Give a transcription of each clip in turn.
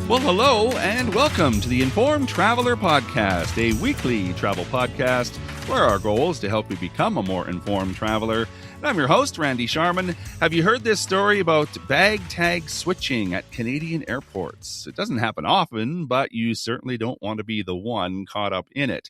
Well, hello and welcome to the Informed Traveler Podcast, a weekly travel podcast where our goal is to help you become a more informed traveler. And I'm your host, Randy Sharman. Have you heard this story about bag tag switching at Canadian airports? It doesn't happen often, but you certainly don't want to be the one caught up in it.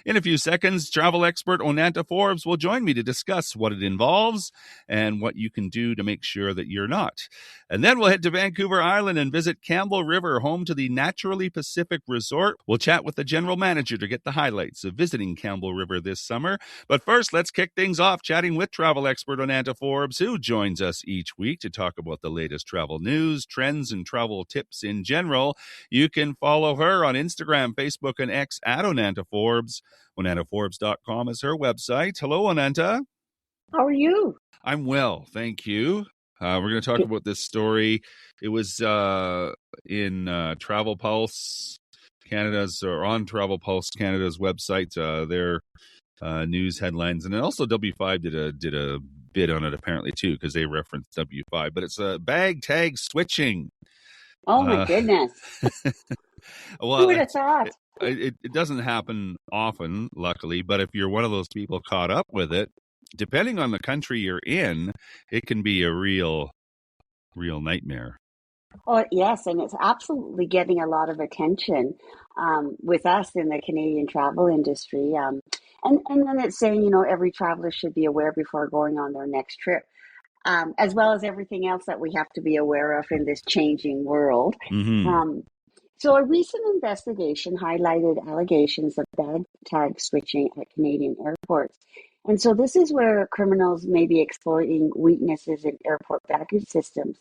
In a few seconds, travel expert Onanta Forbes will join me to discuss what it involves and what you can do to make sure that you're not. And then we'll head to Vancouver Island and visit Campbell River, home to the Naturally Pacific Resort. We'll chat with the general manager to get the highlights of visiting Campbell River this summer. But first, let's kick things off chatting with travel expert Onanta Forbes, who joins us each week to talk about the latest travel news, trends, and travel tips in general. You can follow her on Instagram, Facebook, and X at Onanta Forbes. OnantaForbes.com is her website. Hello, Onanta. How are you? I'm well, thank you. We're going to talk about this story. It was in Travel Pulse Canada's, or on Travel Pulse Canada's website, their news headlines, and then also W5 did a bit on it apparently too, because they referenced W5. But it's bag tag switching. Oh my goodness! Well, who would have thought? It doesn't happen often, luckily, but if you're one of those people caught up with it, depending on the country you're in, it can be a real nightmare. Oh, yes, and it's absolutely getting a lot of attention with us in the Canadian travel industry. And then it's saying, every traveler should be aware before going on their next trip, as well as everything else that we have to be aware of in this changing world. Mm-hmm. So a recent investigation highlighted allegations of bag tag switching at Canadian airports. And so this is where criminals may be exploiting weaknesses in airport baggage systems.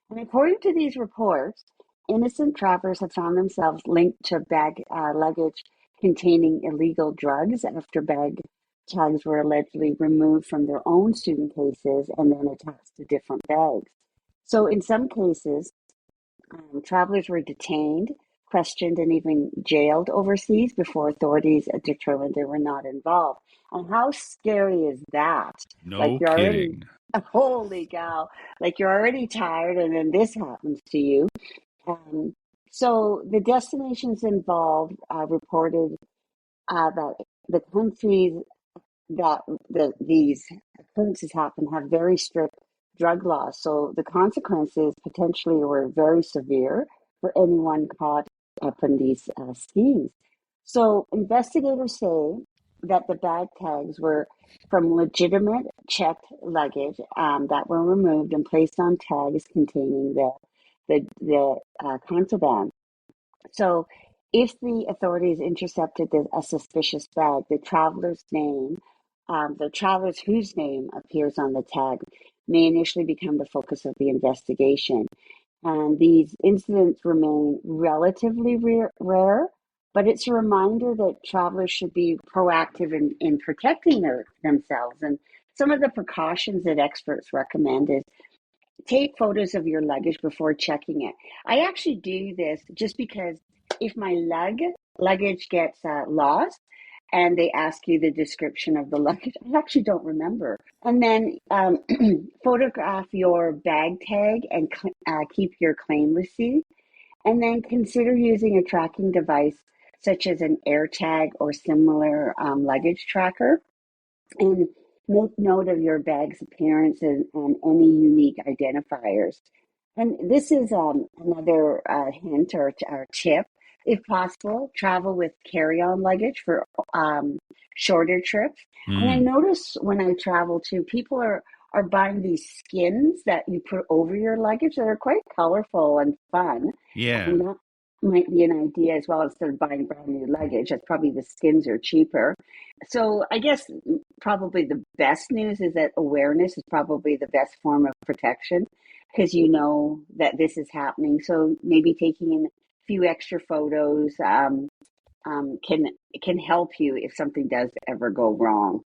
And according to these reports, innocent travelers have found themselves linked to luggage containing illegal drugs after bag tags were allegedly removed from their own suitcases and then attached to different bags. So in some cases, travelers were detained, questioned, and even jailed overseas before authorities determined they were not involved. And how scary is that? No kidding. Holy cow. Like you're already tired and then this happens to you. So the destinations involved reported that the countries that these occurrences happen have very strict drug laws. So the consequences potentially were very severe for anyone caught up in these schemes. So investigators say that the bag tags were from legitimate checked luggage that were removed and placed on tags containing the contraband. So if the authorities intercepted a suspicious bag, the traveler's whose name appears on the tag may initially become the focus of the investigation. And these incidents remain relatively rare, but it's a reminder that travelers should be proactive in protecting themselves. And some of the precautions that experts recommend is take photos of your luggage before checking it. I actually do this just because if my luggage gets lost, and they ask you the description of the luggage, I actually don't remember. And then photograph your bag tag and keep your claim receipt. And then consider using a tracking device such as an AirTag or similar luggage tracker. And make note of your bag's appearance and any unique identifiers. And this is another hint or tip. If possible, travel with carry-on luggage for shorter trips. And I notice when I travel too, people are buying these skins that you put over your luggage that are quite colorful and fun. Yeah. And that might be an idea as well. Instead of buying brand new luggage, that's probably the skins are cheaper. So I guess probably the best news is that awareness is probably the best form of protection because you know that this is happening. So maybe taking in few extra photos can help you if something does ever go wrong.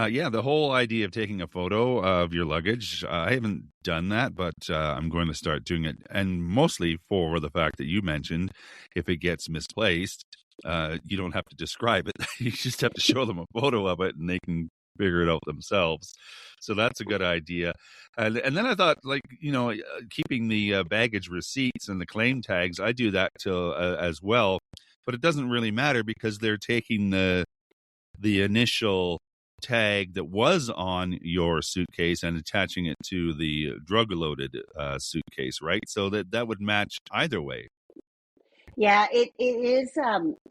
Yeah, the whole idea of taking a photo of your luggage, I haven't done that, but I'm going to start doing it. And mostly for the fact that you mentioned, if it gets misplaced, you don't have to describe it. You just have to show them a photo of it and they can figure it out themselves. So that's a good idea. And then I thought, like, keeping the baggage receipts and the claim tags, I do that too, as well. But it doesn't really matter because they're taking the initial tag that was on your suitcase and attaching it to the drug-loaded suitcase, right? So that would match either way. Yeah, it is.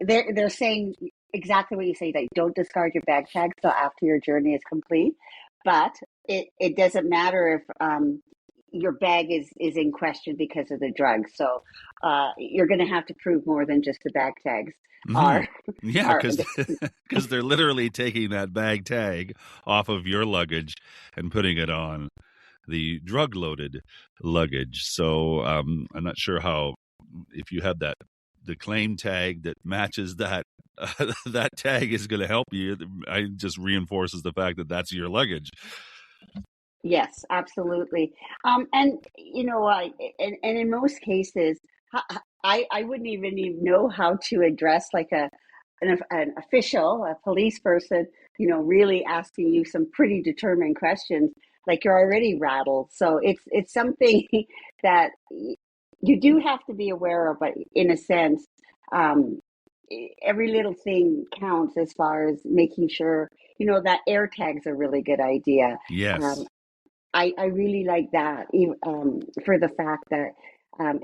They're saying exactly what you say. That don't discard your bag tag till after your journey is complete. But it doesn't matter if your bag is in question because of the drugs. So you're going to have to prove more than just the bag tags Mm-hmm. are. Yeah, are because they're literally taking that bag tag off of your luggage and putting it on the drug-loaded luggage. So I'm not sure how, if you have the claim tag that matches that that tag is going to help you. It just reinforces the fact that that's your luggage. Yes, absolutely. And and in most cases, I wouldn't even know how to address like an official, a police person, really asking you some pretty determined questions. Like you're already rattled, so it's something that you do have to be aware of. But in a sense, um, every little thing counts as far as making sure that air tag's a really good idea. Um, Yes. I really like that for the fact that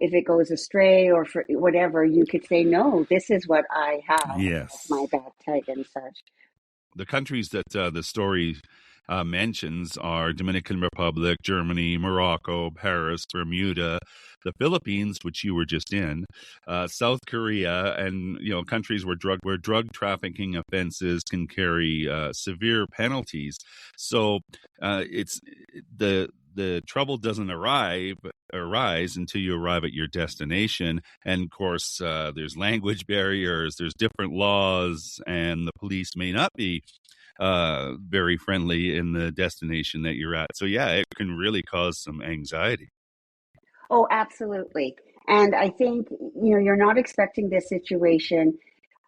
if it goes astray or for whatever, you could say, no, this is what I have as my Yes. back tag and such. The countries that the story mentions are Dominican Republic, Germany, Morocco, Paris, Bermuda, the Philippines, which you were just in, South Korea, and countries where drug trafficking offenses can carry severe penalties. So it's the trouble doesn't arise until you arrive at your destination. And of course, there's language barriers, there's different laws, and the police may not be very friendly in the destination that you're at. So yeah, it can really cause some anxiety. Oh, absolutely. And I think, you're not expecting this situation.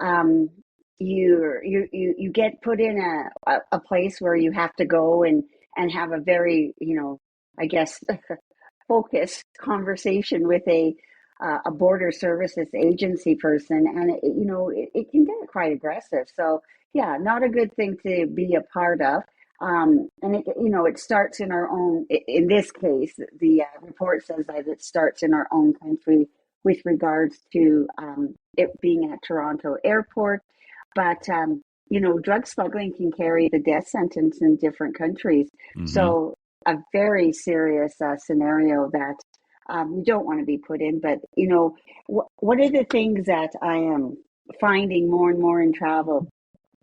Um, you get put in a place where you have to go and have a very, I guess, focused conversation with a border services agency person, and it can get quite aggressive. So yeah, not a good thing to be a part of. And it starts in our own. In this case, the report says that it starts in our own country with regards to it being at Toronto Airport, but drug smuggling can carry the death sentence in different countries. Mm-hmm. So a very serious scenario that you don't want to be put in. But one of the things that I am finding more and more in travel,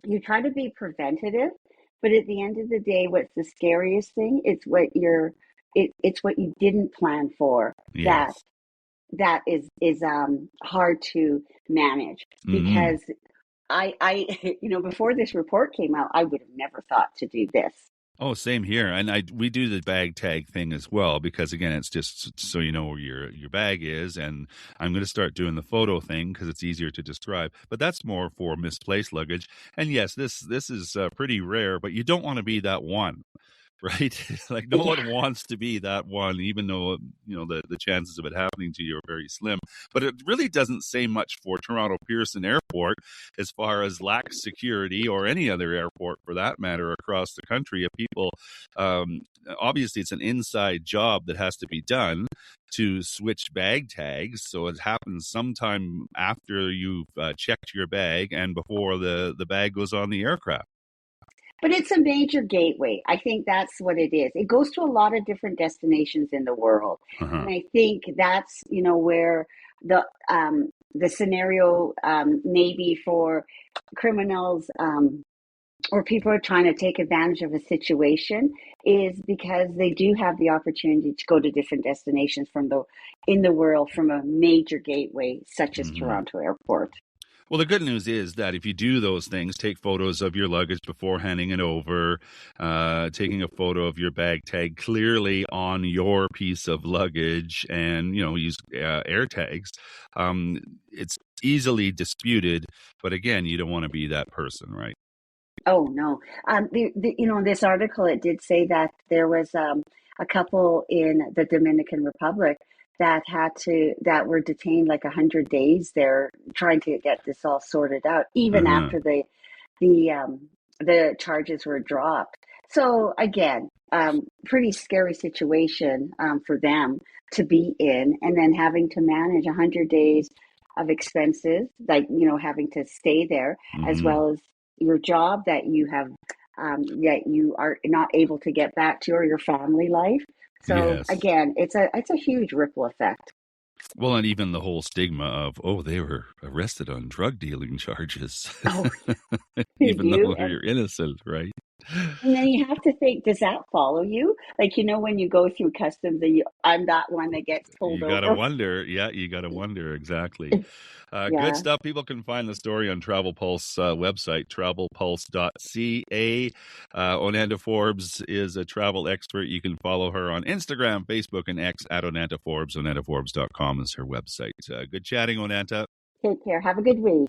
you try to be preventative, but at the end of the day, what's the scariest thing? It's what you didn't plan for that Yes. that is hard to manage Mm-hmm. because I before this report came out, I would have never thought to do this. Oh, same here. And we do the bag tag thing as well because again, it's just so you know where your bag is. And I'm going to start doing the photo thing because it's easier to describe. But that's more for misplaced luggage. And yes, this is pretty rare, but you don't want to be that one. Right? Like no Yeah. one wants to be that one, even though the chances of it happening to you are very slim. But it really doesn't say much for Toronto Pearson Airport as far as lax security or any other airport for that matter across the country. Of people, obviously, it's an inside job that has to be done to switch bag tags. So it happens sometime after you've checked your bag and before the bag goes on the aircraft. But it's a major gateway. I think that's what it is. It goes to a lot of different destinations in the world. Uh-huh. And I think that's, where the scenario maybe for criminals or people are trying to take advantage of a situation is because they do have the opportunity to go to different destinations in the world from a major gateway such as Mm-hmm. Toronto Airport. Well, the good news is that if you do those things, take photos of your luggage before handing it over, taking a photo of your bag tag clearly on your piece of luggage, and use air tags. It's easily disputed, but again, you don't want to be that person, right? Oh no. This article, it did say that there was a couple in the Dominican Republic that were detained like 100 days there trying to get this all sorted out, even Uh-huh. after the the charges were dropped. So again, pretty scary situation for them to be in, and then having to manage 100 days of expenses, like having to stay there, as Hmm. well as your job that you have, that you are not able to get back to, or your family life. So Yes. again, it's a huge ripple effect. Well, and even the whole stigma of, oh, they were arrested on drug dealing charges, Oh, even you though you're innocent, right? and then you have to think, does that follow you? Like, when you go through customs, and I'm that one that gets pulled You got to over. wonder. Yeah, you got to wonder. Exactly. Good Yeah. stuff. People can find the story on Travel Pulse website, travelpulse.ca. Onanta Forbes is a travel expert. You can follow her on Instagram, Facebook, and X at Onanta Forbes. OnantaForbes.com is her website. Good chatting, Onanta. Take care. Have a good week.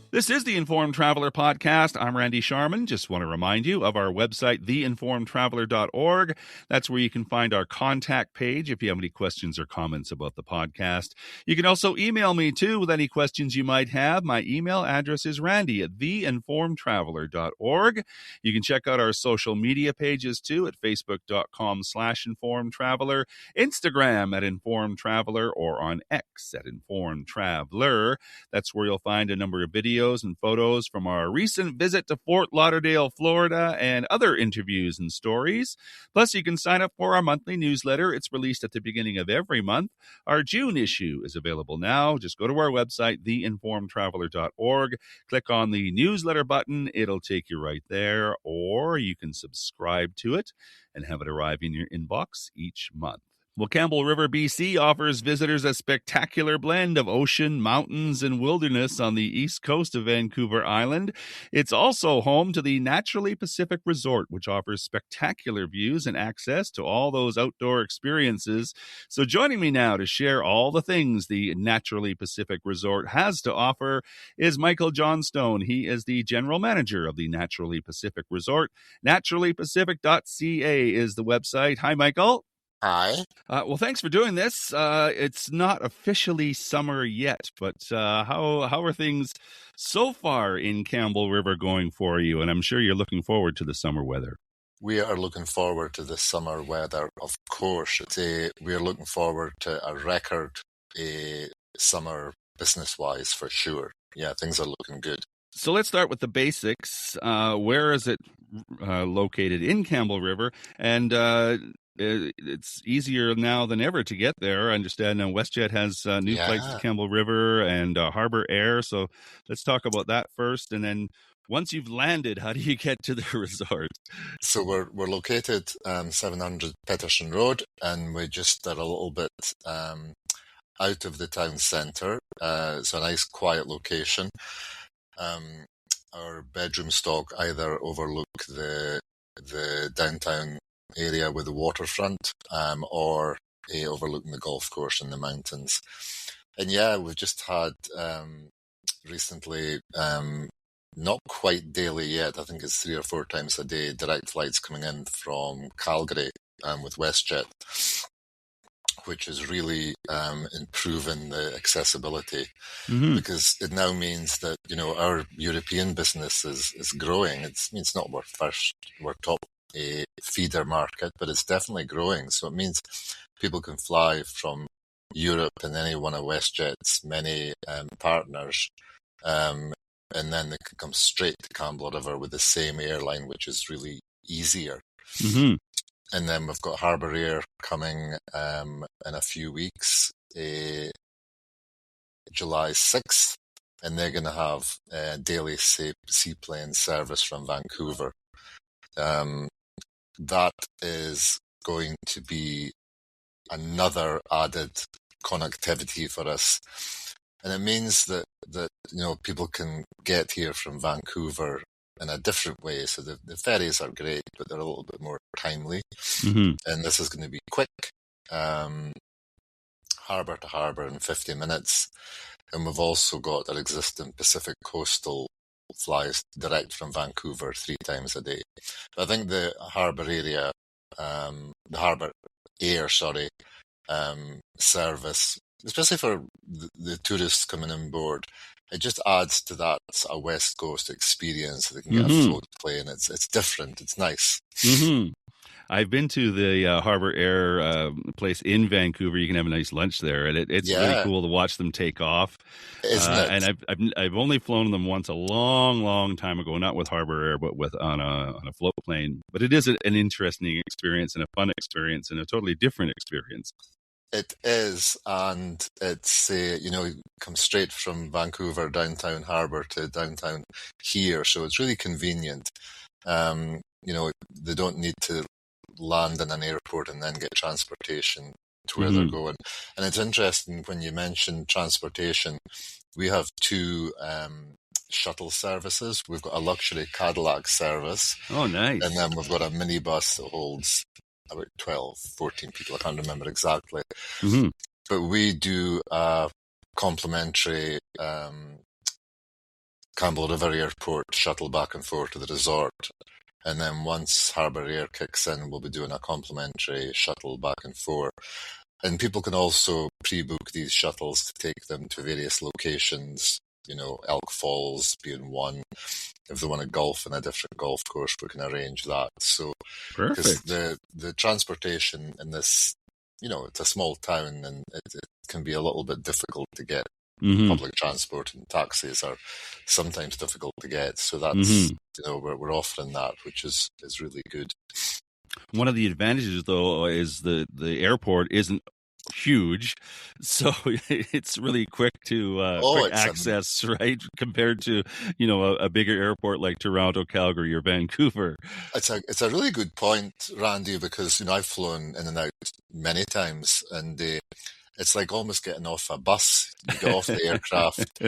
This is the Informed Traveler Podcast. I'm Randy Sharman. Just want to remind you of our website, theinformedtraveler.org. That's where you can find our contact page if you have any questions or comments about the podcast. You can also email me, too, with any questions you might have. My email address is randy@theinformedtraveler.org. You can check out our social media pages, too, at facebook.com/informedtraveler, Instagram at Informed Traveler, or on X at Informed Traveler. That's where you'll find a number of videos and photos from our recent visit to Fort Lauderdale, Florida, and other interviews and stories. Plus, you can sign up for our monthly newsletter. It's released at the beginning of every month. Our June issue is available now. Just go to our website, theinformedtraveler.org. Click on the newsletter button. It'll take you right there, or you can subscribe to it and have it arrive in your inbox each month. Well, Campbell River, BC offers visitors a spectacular blend of ocean, mountains, and wilderness on the east coast of Vancouver Island. It's also home to the Naturally Pacific Resort, which offers spectacular views and access to all those outdoor experiences. So joining me now to share all the things the Naturally Pacific Resort has to offer is Michael Johnstone. He is the general manager of the Naturally Pacific Resort. Naturallypacific.ca is the website. Hi, Michael. Hi. Well, thanks for doing this. It's not officially summer yet, but how are things so far in Campbell River going for you? And I'm sure you're looking forward to the summer weather. We are looking forward to the summer weather, of course. We are looking forward to a record summer business-wise, for sure. Yeah, things are looking good. So let's start with the basics. Where is it located in Campbell River? And it's easier now than ever to get there. I understand WestJet has new flights to Campbell River and Harbor Air. So let's talk about that first. And then once you've landed, how do you get to the resort? So we're located 700 Peterson Road, and we just are a little bit out of the town centre. It's a nice quiet location. Our bedroom stock either overlook the downtown area with the waterfront, or overlooking the golf course and the mountains. And yeah, we've just had recently, not quite daily yet, I think it's 3 or 4 times a day, direct flights coming in from Calgary with WestJet, which is really improving the accessibility, because it now means that our European business is growing. It's not we're top a feeder market, but it's definitely growing. So it means people can fly from Europe and any one of WestJet's many partners, and then they can come straight to Campbell River with the same airline, which is really easier. Mm-hmm. And then we've got Harbor Air coming in a few weeks, July 6th, and they're going to have daily seaplane service from Vancouver. That is going to be another added connectivity for us. And it means that people can get here from Vancouver in a different way. So the ferries are great, but they're a little bit more timely. And this is going to be quick. harbour to harbour in 50 minutes. And we've also got our existing Pacific Coastal flies direct from Vancouver 3 times a day. But I think the harbour area, the harbour air, service, especially for the tourists coming on board, it just adds to that sort of West Coast experience. They can get a float plane. It's different. It's nice. Mm-hmm. I've been to the Harbor Air place in Vancouver. You can have a nice lunch there, and it's really cool to watch them take off. Isn't it? And I've only flown them once a long, long time ago, not with Harbor Air, but with on a float plane. But it is an interesting experience and a fun experience and a totally different experience. It is, and it's comes straight from Vancouver downtown harbour to downtown here, so it's really convenient. They don't need to land in an airport and then get transportation to where they're going. And it's interesting when you mention transportation. We have 2 shuttle services. We've got a luxury Cadillac service. Oh, nice. And then we've got a minibus that holds about 12, 14 people. I can't remember exactly. Mm-hmm. But we do a complimentary Campbell River Airport shuttle back and forth to the resort. And then once Harbour Air kicks in, we'll be doing a complimentary shuttle back and forth. And people can also pre-book these shuttles to take them to various locations, Elk Falls being one. If they want to golf in a different golf course, we can arrange that. So, because the transportation in this, it's a small town and it can be a little bit difficult to get. Public transport and taxis are sometimes difficult to get. So that's, we're offering that, which is really good. One of the advantages, though, is the airport isn't huge, so it's really quick to quick access, right? Compared to a bigger airport like Toronto, Calgary, or Vancouver. It's a really good point, Randy, because I've flown in and out many times, and it's like almost getting off a bus. You get off the aircraft,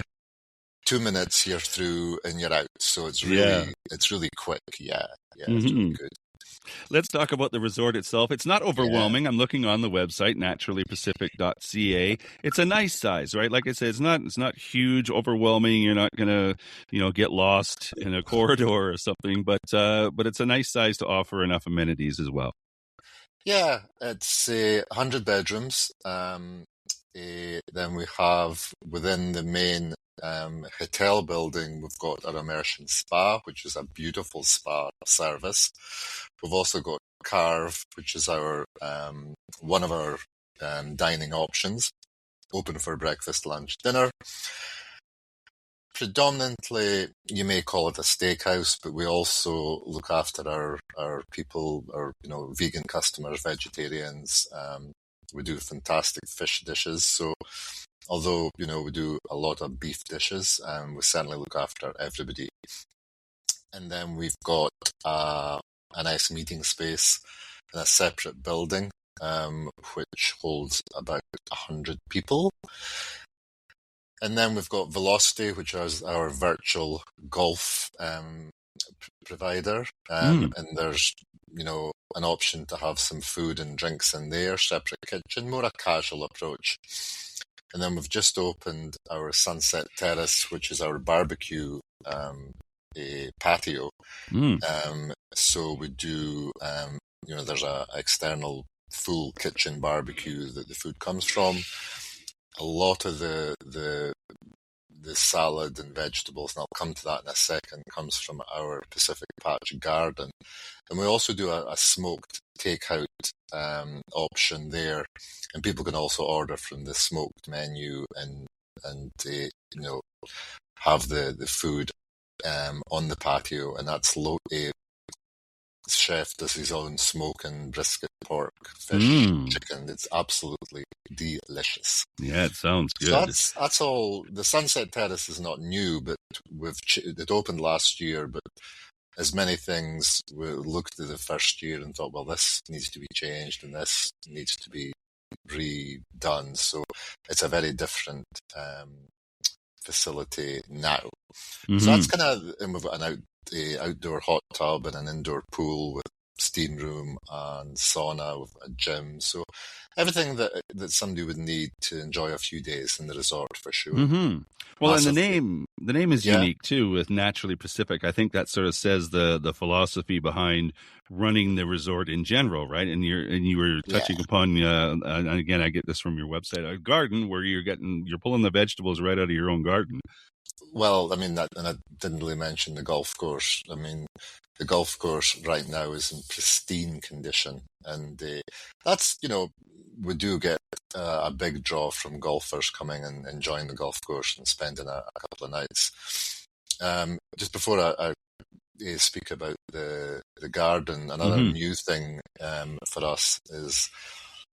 2 minutes you're through and you're out. So it's really quick. Yeah, it's really good. Let's talk about the resort itself. It's not overwhelming. I'm looking on the website, naturallypacific.ca. It's a nice size, right? Like I said, it's not huge, overwhelming. You're not going to, get lost in a corridor or something, but it's a nice size to offer enough amenities as well. Yeah, it's 100 bedrooms. Then we have within the main hotel building, we've got our immersion spa, which is a beautiful spa service. We've also got Carve, which is our one of our dining options, open for breakfast, lunch, dinner. Predominantly, you may call it a steakhouse, but we also look after our people, our vegan customers, vegetarians. We do fantastic fish dishes. So although we do a lot of beef dishes, we certainly look after everybody. And then we've got a nice meeting space in a separate building, which holds about 100 people. And then we've got Velocity, which is our virtual golf provider. And there's, an option to have some food and drinks in there, separate kitchen, more a casual approach. And then we've just opened our Sunset Terrace, which is our barbecue patio. So we do, there's a external full kitchen barbecue that the food comes from. A lot of the salad and vegetables, and I'll come to that in a second, comes from our Pacific Patch garden. And we also do a smoked takeout option there, and people can also order from the smoked menu and have the food on the patio, and that's chef does his own smoking brisket, pork, fish, chicken. It's absolutely delicious. Yeah, it sounds good. So that's all. The Sunset Terrace is not new, but it opened last year. But as many things, we looked at the first year and thought, well, this needs to be changed and this needs to be redone. So it's a very different facility now. So that's kind of, and we've got an outdoor hot tub and an indoor pool with steam room and sauna with a gym. So everything that somebody would need to enjoy a few days in the resort for sure. Mm-hmm. Well, and Massively. the name is Yeah. unique too, with Naturally Pacific. I think that sort of says the philosophy behind running the resort in general, right? And you were touching upon, and again, I get this from your website, a garden where you're pulling the vegetables right out of your own garden. Well, I mean, and I didn't really mention the golf course. I mean, the golf course right now is in pristine condition, and that's, we do get a big draw from golfers coming and enjoying the golf course and spending a couple of nights. Just before I speak about the garden, another new thing for us is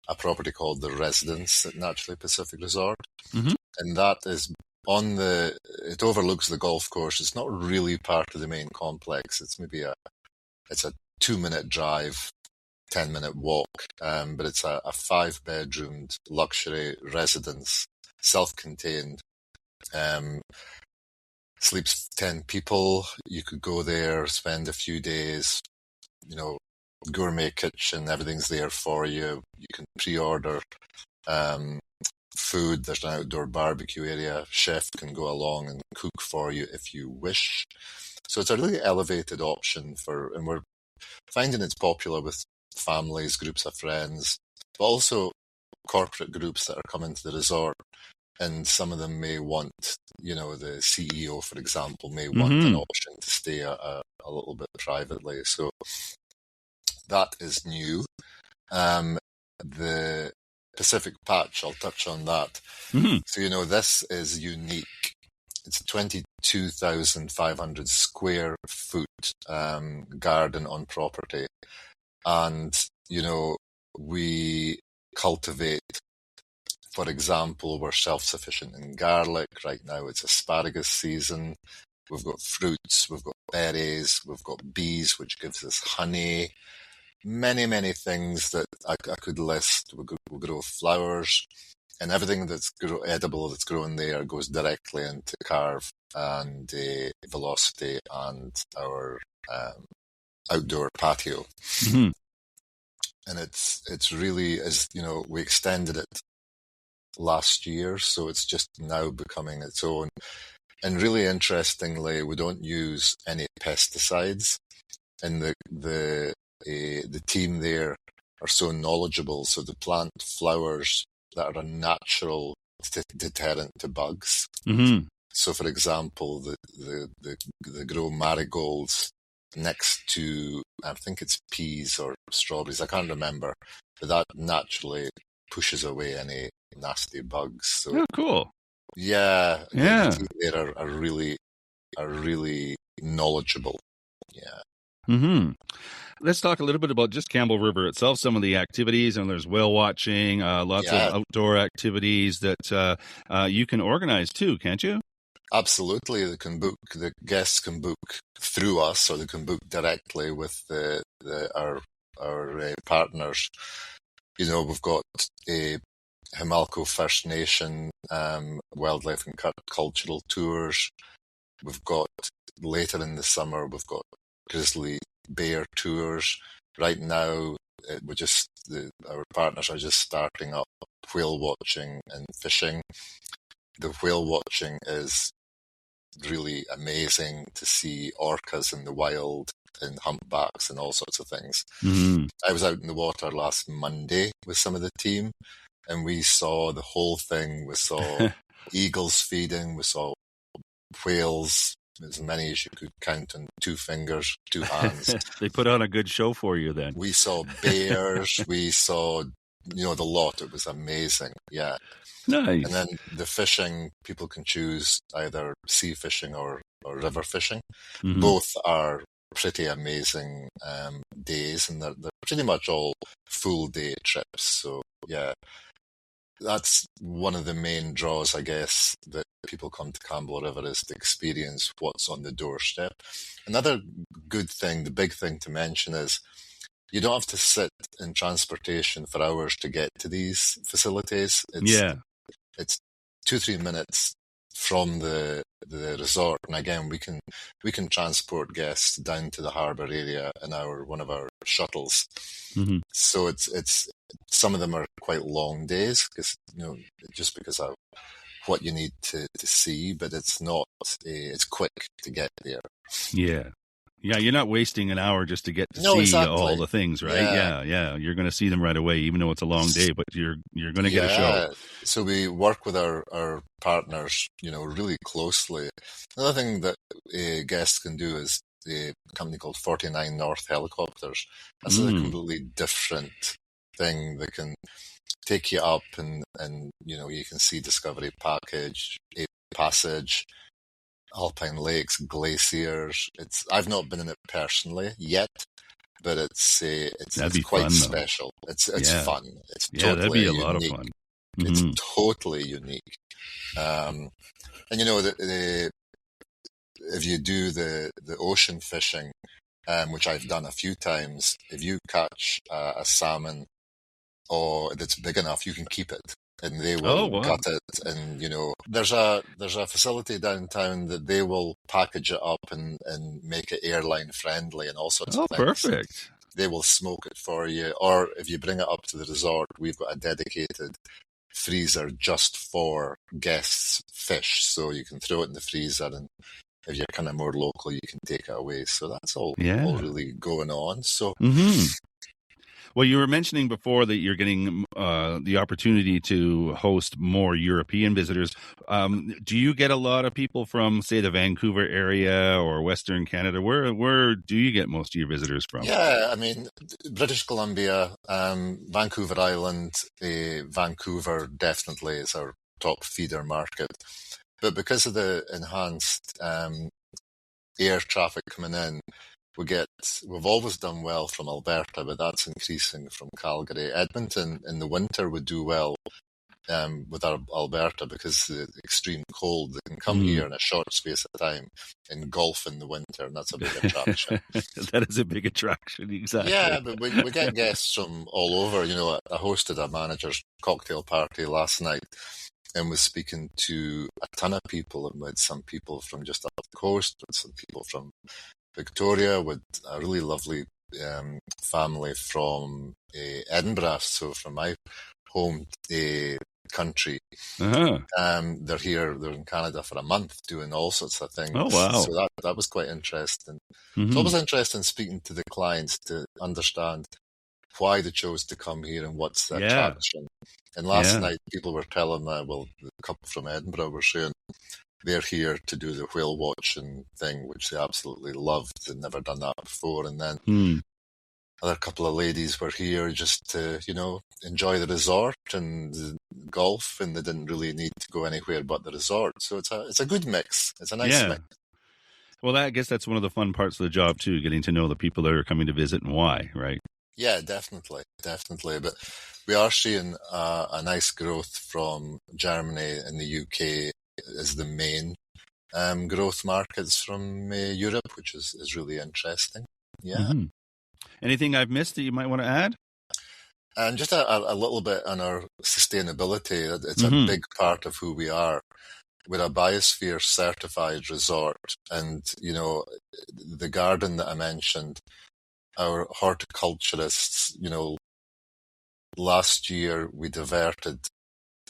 a property called the Residence at Naturally Pacific Resort, and that is it overlooks the golf course. It's not really part of the main complex. It's maybe it's a 2-minute drive, 10-minute walk, but it's a 5-bedroomed luxury residence, self-contained. Sleeps 10 people. You could go there, spend a few days, gourmet kitchen, everything's there for you. You can pre-order food. There's an outdoor barbecue area. Chef can go along and cook for you if you wish. So it's a really elevated option and we're finding it's popular with families, groups of friends, but also corporate groups that are coming to the resort. And some of them may want, the CEO, for example, may want an option to stay a little bit privately. So that is new. The Pacific Patch, I'll touch on that. So, this is unique. It's a 22,500 square foot garden on property. And, we cultivate, for example, we're self-sufficient in garlic. Right now it's asparagus season. We've got fruits, we've got berries, we've got bees, which gives us honey. Many, many things that I could list. We'll grow flowers, and everything that's edible that's grown there goes directly into Carve and Velocity and our outdoor patio. And it's really, we extended it last year, so it's just now becoming its own. And really interestingly, we don't use any pesticides, and the team there are so knowledgeable. So they plant flowers that are a natural deterrent to bugs. So, for example, the grow marigolds next to, I think it's peas or strawberries, I can't remember, but that naturally pushes away any nasty bugs. So, cool. Yeah. The team there are really knowledgeable. Yeah. Let's talk a little bit about just Campbell River itself, some of the activities, and there's whale watching, lots of outdoor activities that you can organize too, can't you? Absolutely. The guests can book through us, or they can book directly with our partners. We've got a Himalco First Nation wildlife and cultural tours. We've got, later in the summer, we've got grizzly bear tours. Right now, our partners are just starting up whale watching and fishing. The whale watching is really amazing to see orcas in the wild and humpbacks and all sorts of things. I was out in the water last Monday with some of the team, and we saw the whole thing. We saw eagles feeding, we saw whales, as many as you could count on 2 fingers, 2 hands. They put on a good show for you then. We saw bears, we saw, the lot. It was amazing. Yeah. Nice. And then the fishing, people can choose either sea fishing or river fishing. Both are pretty amazing days, and they're pretty much all full day trips. So yeah, that's one of the main draws, I guess, that people come to Campbell River, is to experience what's on the doorstep. Another good thing, the big thing to mention, is you don't have to sit in transportation for hours to get to these facilities. It's 2-3 minutes from the resort. And again, we can transport guests down to the harbour area in one of our shuttles. Mm-hmm. So it's some of them are quite long days because just because of what you need to see, but it's not it's quick to get there. Yeah. Yeah, you're not wasting an hour just to get to No, see exactly. all the things, right? Yeah. You're going to see them right away, even though it's a long day, but you're going to get a show. So we work with our partners, really closely. Another thing that guests can do is a company called 49 North Helicopters. This is a completely different thing. They can take you up and you can see Discovery Package, a Passage, Alpine Lakes, glaciers. I've not been in it personally yet, but it's quite fun, special. It's fun. It's totally that'd be a unique. lot of fun. Mm-hmm. It's totally unique. And if you do the ocean fishing, which I've done a few times, if you catch a salmon that's big enough, you can keep it. And they will gut it, and there's a facility downtown that they will package it up and make it airline friendly and all sorts of things. Perfect. They will smoke it for you, or if you bring it up to the resort, we've got a dedicated freezer just for guests' fish, so you can throw it in the freezer, and if you're kind of more local, you can take it away. So that's all really going on. So. Mm-hmm. Well, you were mentioning before that you're getting the opportunity to host more European visitors. Do you get a lot of people from, say, the Vancouver area or Western Canada? Where do you get most of your visitors from? Yeah, I mean, British Columbia, Vancouver Island, Vancouver definitely is our top feeder market. But because of the enhanced air traffic coming in, we've always done well from Alberta, but that's increasing from Calgary. Edmonton in the winter would do well with our Alberta because the extreme cold. They can come here in a short space of time and golf in the winter, and that's a big attraction. That is a big attraction, exactly. Yeah, but we get guests from all over. I hosted a manager's cocktail party last night and was speaking to a ton of people, and with some people from just up the coast, with some people from Victoria, with a really lovely family from Edinburgh, so from my home country. They're here, they're in Canada for a month doing all sorts of things. Oh, wow. So that was quite interesting. It's always interesting speaking to the clients to understand why they chose to come here and what's the attraction. And last night, people were telling me, the couple from Edinburgh were saying, they're here to do the whale watching thing, which they absolutely loved. They'd never done that before. And then other couple of ladies were here just to, enjoy the resort and golf, and they didn't really need to go anywhere but the resort. So it's a good mix. It's a nice mix. Well, I guess that's one of the fun parts of the job too, getting to know the people that are coming to visit and why, right? Yeah, definitely. But we are seeing a nice growth from Germany and the UK as the main growth markets from Europe, which is really interesting. Yeah. Anything I've missed that you might want to add? And just a little bit on our sustainability. It's a big part of who we are. We're a biosphere certified resort, and the garden that I mentioned, our horticulturists, last year we diverted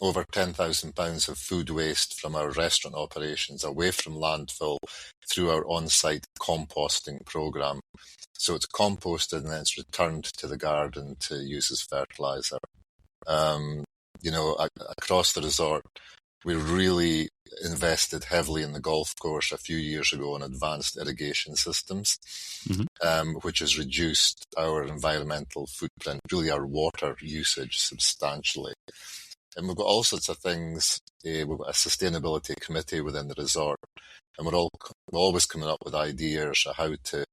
over 10,000 pounds of food waste from our restaurant operations away from landfill through our on-site composting program. So it's composted and then it's returned to the garden to use as fertilizer. Across the resort, we really invested heavily in the golf course a few years ago on advanced irrigation systems, which has reduced our environmental footprint, really our water usage substantially. And we've got all sorts of things. We've got a sustainability committee within the resort, and we're always coming up with ideas of how to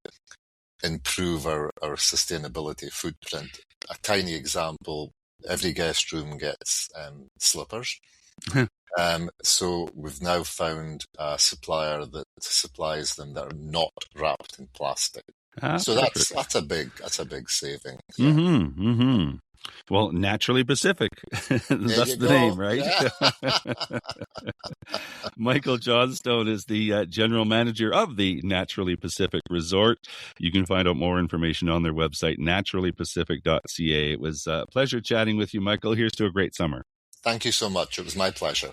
improve our sustainability footprint. A tiny example, every guest room gets slippers. So we've now found a supplier that supplies them that are not wrapped in plastic. So that's a big saving. Yeah. Well, Naturally Pacific. That's the go. name, right? Yeah. Michael Johnstone is the general manager of the Naturally Pacific Resort. You can find out more information on their website, naturallypacific.ca. It was a pleasure chatting with you, Michael. Here's to a great summer. Thank you so much. It was my pleasure.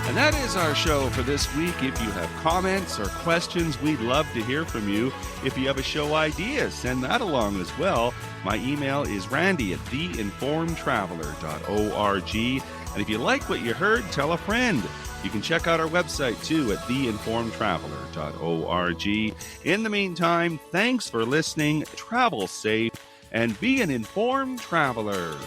And that is our show for this week. If you have comments or questions, we'd love to hear from you. If you have a show idea, send that along as well. My email is randy@theinformedtraveler.org. And if you like what you heard, tell a friend. You can check out our website too at theinformedtraveler.org. In the meantime, thanks for listening, travel safe, and be an informed traveler.